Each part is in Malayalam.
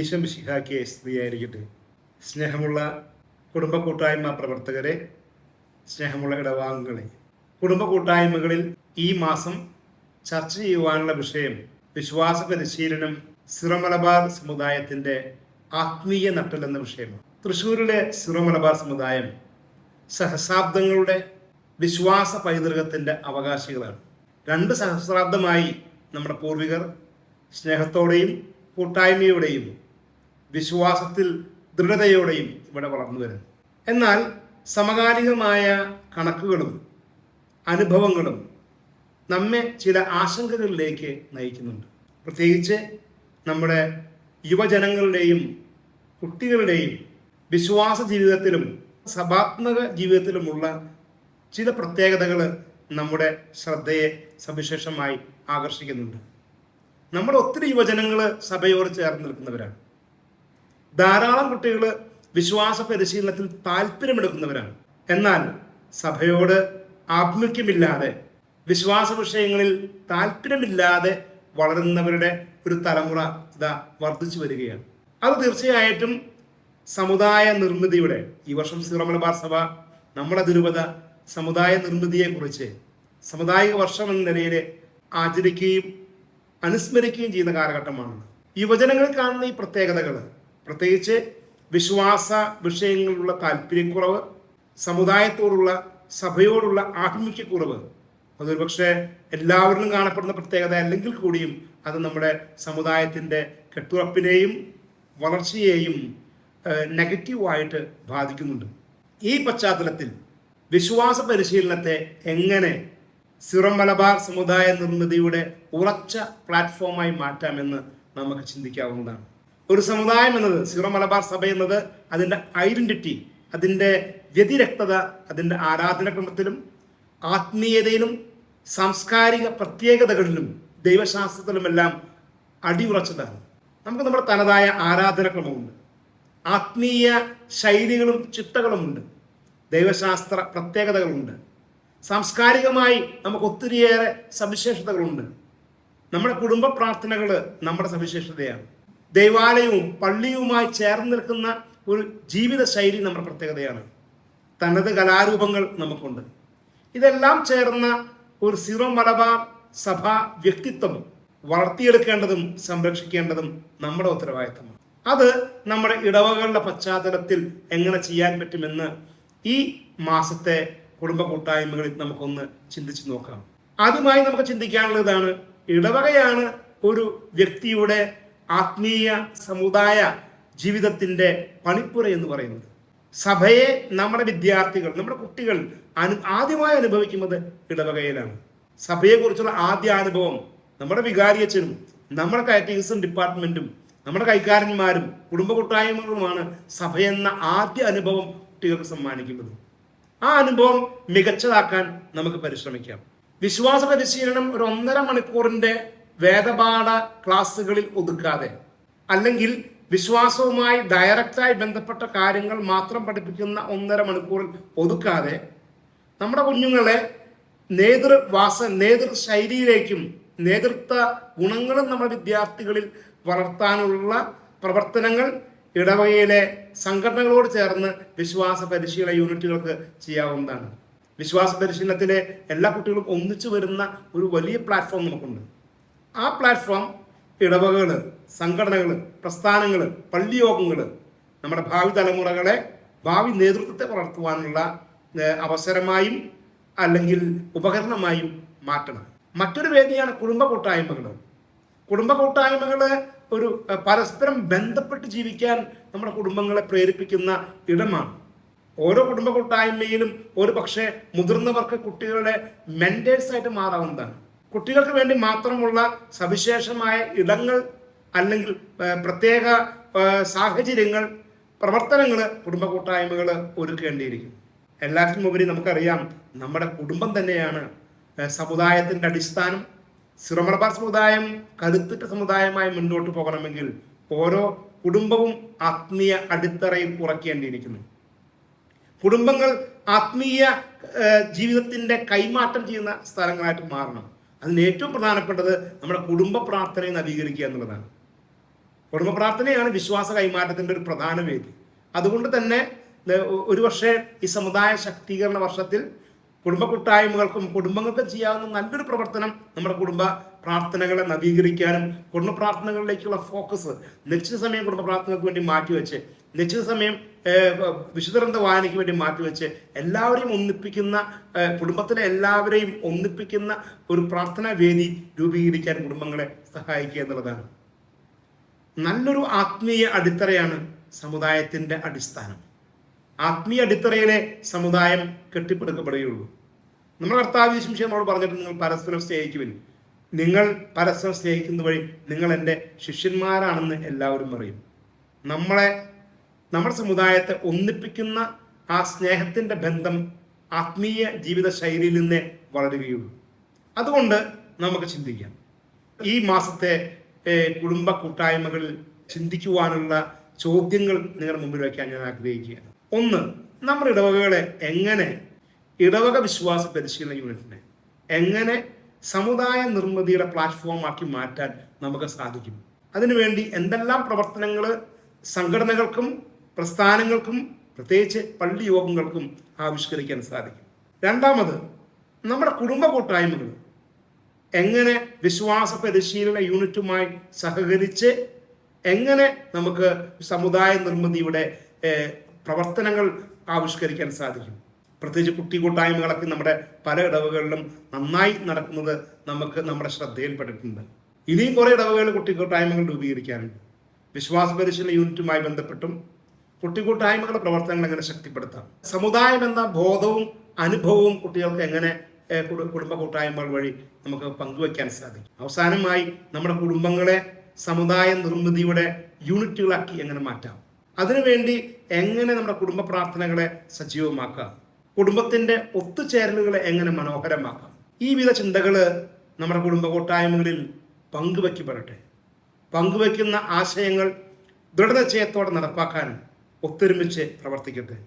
ഈശോ മിശിഹായ്ക്ക് സ്തുതിയായിരിക്കട്ടെ. സ്നേഹമുള്ള കുടുംബ കൂട്ടായ്മ പ്രവർത്തകരെ, സ്നേഹമുള്ള ഇടവാംഗങ്ങളെ, കുടുംബ കൂട്ടായ്മകളിൽ ഈ മാസം ചർച്ച ചെയ്യുവാനുള്ള വിഷയം വിശ്വാസ പരിശീലനം സിറോ മലബാർ സമുദായത്തിൻ്റെ ആത്മീയ നട്ടൽ എന്ന വിഷയമാണ്. തൃശ്ശൂരിലെ സിറോ മലബാർ സമുദായം സഹസ്രാബ്ദങ്ങളുടെ വിശ്വാസ പൈതൃകത്തിൻ്റെ അവകാശികളാണ്. 2 സഹസ്രാബ്ദമായി നമ്മുടെ പൂർവികർ സ്നേഹത്തോടെയും കൂട്ടായ്മയോടെയും വിശ്വാസത്തിൽ ദൃഢതയോടെയും ഇവിടെ വളർന്നു വരുന്നു. എന്നാൽ സമകാലികമായ കണക്കുകളും അനുഭവങ്ങളും നമ്മെ ചില ആശങ്കകളിലേക്ക് നയിക്കുന്നുണ്ട്. പ്രത്യേകിച്ച് നമ്മുടെ യുവജനങ്ങളുടെയും കുട്ടികളുടെയും വിശ്വാസ ജീവിതത്തിലും സഭാത്മക ജീവിതത്തിലുമുള്ള ചില പ്രത്യേകതകൾ നമ്മുടെ ശ്രദ്ധയെ സവിശേഷമായി ആകർഷിക്കുന്നുണ്ട്. നമ്മുടെ ഒത്തിരി യുവജനങ്ങൾ സഭയോട് ചേർന്ന് നിൽക്കുന്നവരാണ്. ധാരാളം കുട്ടികൾ വിശ്വാസ പരിശീലനത്തിൽ താല്പര്യമെടുക്കുന്നവരാണ്. എന്നാൽ സഭയോട് ആഭിമുഖ്യമില്ലാതെ, വിശ്വാസ വിഷയങ്ങളിൽ താല്പര്യമില്ലാതെ വളരുന്നവരുടെ ഒരു തലമുറ ഇതാ വർദ്ധിച്ചു വരികയാണ്. അത് തീർച്ചയായിട്ടും സമുദായ നിർമ്മിതിയുടെ, ഈ വർഷം സിറോ മലബാർ സഭ നമ്മുടെ തിരുവത സമുദായ നിർമ്മിതിയെക്കുറിച്ച് സാമുദായിക വർഷം എന്ന നിലയിൽ ആചരിക്കുകയും അനുസ്മരിക്കുകയും ചെയ്യുന്ന കാലഘട്ടമാണ്. യുവജനങ്ങളിൽ കാണുന്ന ഈ പ്രത്യേകതകൾ, പ്രത്യേകിച്ച് വിശ്വാസ വിഷയങ്ങളിലുള്ള താല്പര്യക്കുറവ്, സമുദായത്തോടുള്ള സഭയോടുള്ള ആഭിമുഖ്യക്കുറവ്, അതൊരു പക്ഷേ എല്ലാവരിലും കാണപ്പെടുന്ന പ്രത്യേകത അല്ലെങ്കിൽ കൂടിയും അത് നമ്മുടെ സമുദായത്തിൻ്റെ കെട്ടുറപ്പിനെയും വളർച്ചയെയും നെഗറ്റീവായിട്ട് ബാധിക്കുന്നുണ്ട്. ഈ പശ്ചാത്തലത്തിൽ വിശ്വാസ പരിശീലനത്തെ എങ്ങനെ സിറോ മലബാർ സമുദായ നിർമ്മിതിയുടെ ഉറച്ച പ്ലാറ്റ്ഫോമായി മാറ്റാമെന്ന് നമുക്ക് ചിന്തിക്കാവുന്നതാണ്. ഒരു സമുദായം എന്നത്, സിറോ മലബാർ സഭ എന്നത് അതിൻ്റെ ഐഡൻറ്റിറ്റി, അതിൻ്റെ വ്യതിരക്തത, അതിൻ്റെ ആരാധനാക്രമത്തിലും ആത്മീയതയിലും സാംസ്കാരിക പ്രത്യേകതകളിലും ദൈവശാസ്ത്രത്തിലുമെല്ലാം അടിയുറച്ചതാണ്. നമുക്ക് നമ്മുടെ തനതായ ആരാധനാക്രമമുണ്ട്, ആത്മീയ ശൈലികളും ചിട്ടകളുമുണ്ട്, ദൈവശാസ്ത്ര പ്രത്യേകതകളുണ്ട്, സാംസ്കാരികമായി നമുക്ക് ഒത്തിരിയേറെ സവിശേഷതകളുണ്ട്. നമ്മുടെ കുടുംബ പ്രാർത്ഥനകൾ നമ്മുടെ സവിശേഷതയാണ്. ദൈവാലയവും പള്ളിയുമായി ചേർന്ന് നിൽക്കുന്ന ഒരു ജീവിത ശൈലി നമ്മുടെ പ്രത്യേകതയാണ്. തനത് കലാരൂപങ്ങൾ നമുക്കുണ്ട്. ഇതെല്ലാം ചേർന്ന ഒരു സിറോ മലബാർ സഭ വ്യക്തിത്വം വളർത്തിയെടുക്കേണ്ടതും സംരക്ഷിക്കേണ്ടതും നമ്മുടെ ഉത്തരവാദിത്തമാണ്. അത് നമ്മുടെ ഇടവകളുടെ പശ്ചാത്തലത്തിൽ എങ്ങനെ ചെയ്യാൻ പറ്റുമെന്ന് ഈ മാസത്തെ കുടുംബ കൂട്ടായ്മകളിൽ നമുക്കൊന്ന് ചിന്തിച്ച് നോക്കാം. ആദ്യമായി നമുക്ക് ചിന്തിക്കാനുള്ളതാണ്, ഇടവകയാണ് ഒരു വ്യക്തിയുടെ ആത്മീയ സമുദായ ജീവിതത്തിൻ്റെ പണിപ്പുര എന്ന് പറയുന്നത്. സഭയെ നമ്മുടെ വിദ്യാർത്ഥികൾ, നമ്മുടെ കുട്ടികൾ ആദ്യമായി അനുഭവിക്കുന്നത് ഇടവകയിലാണ്. സഭയെക്കുറിച്ചുള്ള ആദ്യ അനുഭവം നമ്മുടെ വികാരിയച്ഛനും നമ്മുടെ കാറ്റഗിസം ഡിപ്പാർട്ട്മെൻറ്റും നമ്മുടെ കൈക്കാരന്മാരും കുടുംബ കൂട്ടായ്മകളുമാണ് സഭയെന്ന ആദ്യ അനുഭവം കുട്ടികൾക്ക് സമ്മാനിക്കുന്നത്. ആ അനുഭവം മികച്ചതാക്കാൻ നമുക്ക് പരിശ്രമിക്കാം. വിശ്വാസ പരിശീലനം ഒരു 1.5 മണിക്കൂറിൻ്റെ വേദപാഠ ക്ലാസ്സുകളിൽ ഒതുക്കാതെ, അല്ലെങ്കിൽ വിശ്വാസവുമായി ഡയറക്റ്റായി ബന്ധപ്പെട്ട കാര്യങ്ങൾ മാത്രം പഠിപ്പിക്കുന്ന 1.5 മണിക്കൂറിൽ ഒതുക്കാതെ നമ്മുടെ കുഞ്ഞുങ്ങളെ നേതൃ ശൈലിയിലേക്കും നേതൃത്വ ഗുണങ്ങളും നമ്മുടെ വിദ്യാർത്ഥികളിൽ വളർത്താനുള്ള പ്രവർത്തനങ്ങൾ ഇടവകയിലെ സംഘടനകളോട് ചേർന്ന് വിശ്വാസ പരിശീലന യൂണിറ്റുകൾക്ക് ചെയ്യാവുന്നതാണ്. വിശ്വാസ പരിശീലനത്തിലെ എല്ലാ കുട്ടികളും ഒന്നിച്ചു വരുന്ന ഒരു വലിയ പ്ലാറ്റ്ഫോം നമുക്കുണ്ട്. ആ പ്ലാറ്റ്ഫോം ഇടവകകൾ, സംഘടനകൾ, പ്രസ്ഥാനങ്ങൾ, പള്ളിയോഗങ്ങൾ നമ്മുടെ ഭാവി തലമുറകളെ, ഭാവി നേതൃത്വത്തെ വളർത്തുവാനുള്ള അവസരമായും അല്ലെങ്കിൽ ഉപകരണമായും മാറ്റണം. മറ്റൊരു വേദിയാണ് കുടുംബ കൂട്ടായ്മകൾ. കുടുംബ കൂട്ടായ്മകൾ ഒരു പരസ്പരം ബന്ധപ്പെട്ട് ജീവിക്കാൻ നമ്മുടെ കുടുംബങ്ങളെ പ്രേരിപ്പിക്കുന്ന ഇടമാണ്. ഓരോ കുടുംബ കൂട്ടായ്മയിലും ഒരു പക്ഷേ മുതിർന്നവർക്ക് കുട്ടികളുടെ മെൻറ്റേഴ്സായിട്ട് മാറാവുന്നതാണ്. കുട്ടികൾക്ക് വേണ്ടി മാത്രമുള്ള സവിശേഷമായ ഇടങ്ങൾ അല്ലെങ്കിൽ പ്രത്യേക സാഹചര്യങ്ങൾ, പ്രവർത്തനങ്ങൾ കുടുംബ കൂട്ടായ്മകൾ ഒരുക്കേണ്ടിയിരിക്കും. എല്ലാറ്റിനും ഉപരി നമുക്കറിയാം, നമ്മുടെ കുടുംബം തന്നെയാണ് സമുദായത്തിൻ്റെ അടിസ്ഥാനം. സിറോ മലബാർ സമുദായം കരുത്തുറ്റ സമുദായമായി മുന്നോട്ട് പോകണമെങ്കിൽ ഓരോ കുടുംബവും ആത്മീയ അടിത്തറയിൽ ഉറക്കേണ്ടിയിരിക്കുന്നു. കുടുംബങ്ങൾ ആത്മീയ ജീവിതത്തിൻ്റെ കൈമാറ്റം ചെയ്യുന്ന സ്ഥലങ്ങളായിട്ട് മാറണം. അതിന് ഏറ്റവും പ്രധാനപ്പെട്ടത് നമ്മുടെ കുടുംബ പ്രാർത്ഥനയെ നവീകരിക്കുക എന്നുള്ളതാണ്. കുടുംബ പ്രാർത്ഥനയാണ് വിശ്വാസ കൈമാറ്റത്തിൻ്റെ ഒരു പ്രധാന വേദി. അതുകൊണ്ട് തന്നെ ഒരുപക്ഷെ ഈ സമുദായ ശാക്തീകരണ വർഷത്തിൽ കുടുംബ കൂട്ടായ്മകൾക്കും കുടുംബങ്ങൾക്കും ചെയ്യാവുന്ന നല്ലൊരു പ്രവർത്തനം നമ്മുടെ കുടുംബ പ്രാർത്ഥനകളെ നവീകരിക്കാനും കുടുംബ പ്രാർത്ഥനകളിലേക്കുള്ള ഫോക്കസ് നിശ്ചിത സമയം കുടുംബ പ്രാർത്ഥനകൾക്ക് വേണ്ടി മാറ്റിവെച്ച്, നിശ്ചിത സമയം വിശുദ്ധ ഗ്രന്ഥ വായനയ്ക്ക് വേണ്ടി മാറ്റിവെച്ച് എല്ലാവരെയും ഒന്നിപ്പിക്കുന്ന, കുടുംബത്തിലെ എല്ലാവരെയും ഒന്നിപ്പിക്കുന്ന ഒരു പ്രാർത്ഥനാ വേദി രൂപീകരിക്കാൻ കുടുംബങ്ങളെ സഹായിക്കുക എന്നുള്ളതാണ്. നല്ലൊരു ആത്മീയ അടിത്തറയാണ് സമുദായത്തിൻ്റെ അടിസ്ഥാനം. ആത്മീയ അടിത്തറയിലെ സമുദായം കെട്ടിപ്പടുക്കപ്പെടുകയുള്ളൂ. നമ്മുടെ കർത്താവ് യേശുമിശിഹാ നമ്മളോട് പറഞ്ഞിട്ട് നിങ്ങൾ പരസ്പരം സ്നേഹിക്കുവിൻ, നിങ്ങൾ പരസ്പരം സ്നേഹിക്കുന്ന വഴി നിങ്ങൾ എൻ്റെ ശിഷ്യന്മാരാണെന്ന് എല്ലാവരും അറിയും. നമ്മുടെ സമുദായത്തെ ഒന്നിപ്പിക്കുന്ന ആ സ്നേഹത്തിൻ്റെ ബന്ധം ആത്മീയ ജീവിത ശൈലിയിൽ നിന്നേ വളരുകയുള്ളൂ. അതുകൊണ്ട് നമുക്ക് ചിന്തിക്കാം. ഈ മാസത്തെ കുടുംബ കൂട്ടായ്മകളിൽ ചിന്തിക്കുവാനുള്ള ചോദ്യങ്ങൾ നിങ്ങളുടെ മുമ്പിൽ വയ്ക്കാൻ ഞാൻ ആഗ്രഹിക്കുകയാണ്. ഒന്ന്, നമ്മുടെ ഇടവകകളെ എങ്ങനെ, ഇടവക വിശ്വാസ പരിശീലന യൂണിറ്റിനെ എങ്ങനെ സമുദായ നിർമ്മിതിയുടെ പ്ലാറ്റ്ഫോമാക്കി മാറ്റാൻ നമുക്ക് സാധിക്കും? അതിനുവേണ്ടി എന്തെല്ലാം പ്രവർത്തനങ്ങൾ സംഘടനകൾക്കും പ്രസ്ഥാനങ്ങൾക്കും പ്രത്യേകിച്ച് പള്ളി യോഗങ്ങൾക്കും ആവിഷ്കരിക്കാൻ സാധിക്കും? രണ്ടാമത്, നമ്മുടെ കുടുംബ കൂട്ടായ്മകൾ എങ്ങനെ വിശ്വാസ പരിശീലന യൂണിറ്റുമായി സഹകരിച്ച് എങ്ങനെ നമുക്ക് സമുദായ നിർമ്മിതിയുടെ പ്രവർത്തനങ്ങൾ ആവിഷ്കരിക്കാൻ സാധിക്കും? പ്രത്യേകിച്ച് കുട്ടി കൂട്ടായ്മകളൊക്കെ നമ്മുടെ പല ഇടവകളിലും നന്നായി നടക്കുന്നത് നമ്മുടെ ശ്രദ്ധയിൽപ്പെട്ടിട്ടുണ്ട്. ഇനിയും കുറേ ഇടവകളിൽ കുട്ടി കൂട്ടായ്മകൾ രൂപീകരിക്കാനുണ്ട്. വിശ്വാസ പരിശീലന യൂണിറ്റുമായി ബന്ധപ്പെട്ടും കുട്ടി കൂട്ടായ്മകളുടെ പ്രവർത്തനങ്ങൾ എങ്ങനെ ശക്തിപ്പെടുത്താം, സമുദായം എന്ന ബോധവും അനുഭവവും കുട്ടികൾക്ക് എങ്ങനെ കുടുംബ കൂട്ടായ്മകൾ വഴി നമുക്ക് പങ്കുവയ്ക്കാൻ സാധിക്കും. അവസാനമായി നമ്മുടെ കുടുംബങ്ങളെ സമുദായ നിർമ്മിതിയുടെ യൂണിറ്റുകളാക്കി എങ്ങനെ മാറ്റാം, അതിനുവേണ്ടി എങ്ങനെ നമ്മുടെ കുടുംബ പ്രാർത്ഥനകളെ സജീവമാക്കാം, കുടുംബത്തിൻ്റെ ഒത്തുചേരലുകളെ എങ്ങനെ മനോഹരമാക്കാം. ഈ വിധ ചിന്തകൾ നമ്മുടെ കുടുംബ കൂട്ടായ്മകളിൽ പങ്കുവയ്ക്കപ്പെടട്ടെ. പങ്കുവയ്ക്കുന്ന ആശയങ്ങൾ ദൃഢനിശ്ചയത്തോടെ നടപ്പാക്കാൻ ഒത്തൊരുമിച്ച് പ്രവർത്തിക്കട്ടെ.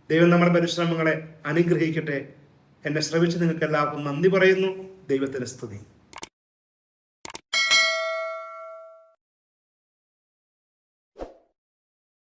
ദൈവം നമ്മുടെ പരിശ്രമങ്ങളെ അനുഗ്രഹിക്കട്ടെ. എന്നെ ശ്രമിച്ച് നിങ്ങൾക്ക് എല്ലാവർക്കും നന്ദി പറയുന്നു. ദൈവത്തിന് സ്തുതി.